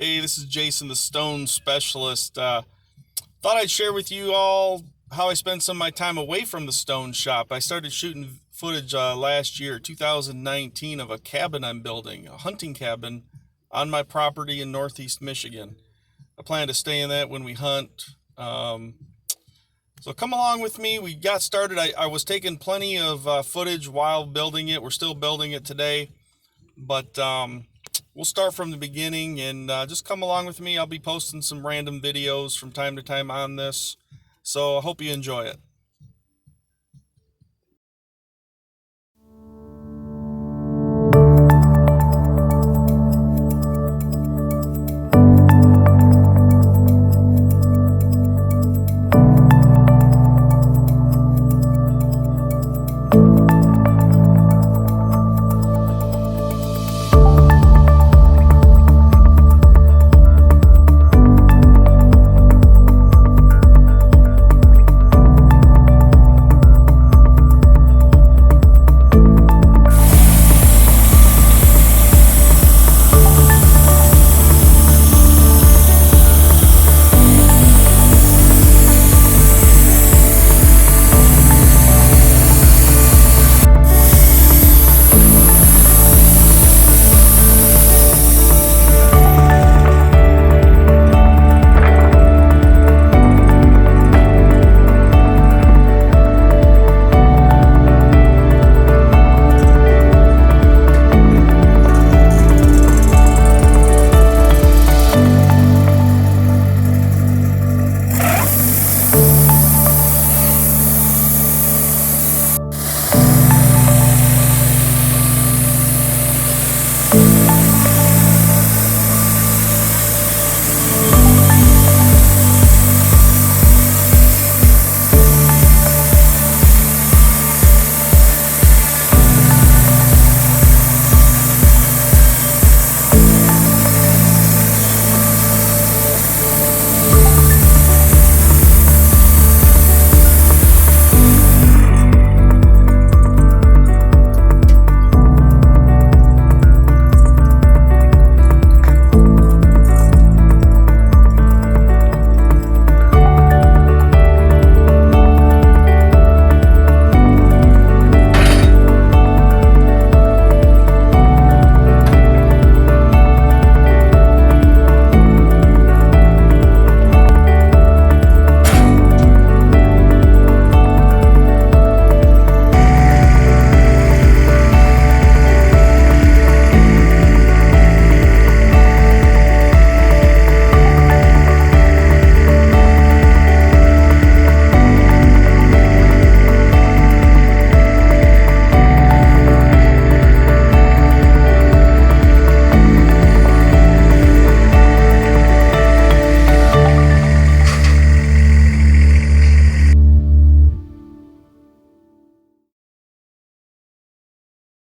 Hey, this is Jason, the stone specialist. Thought I'd share with you all how I spend some of my time away from the stone shop. I started shooting footage last year, 2019, of a cabin I'm building, a hunting cabin on my property in Northeast Michigan. I plan to stay in that when we hunt. So come along with me. We got started. I was taking plenty of footage while building it. We're still building it today, but we'll start from the beginning and just come along with me. I'll be posting some random videos from time to time on this, so I hope you enjoy it.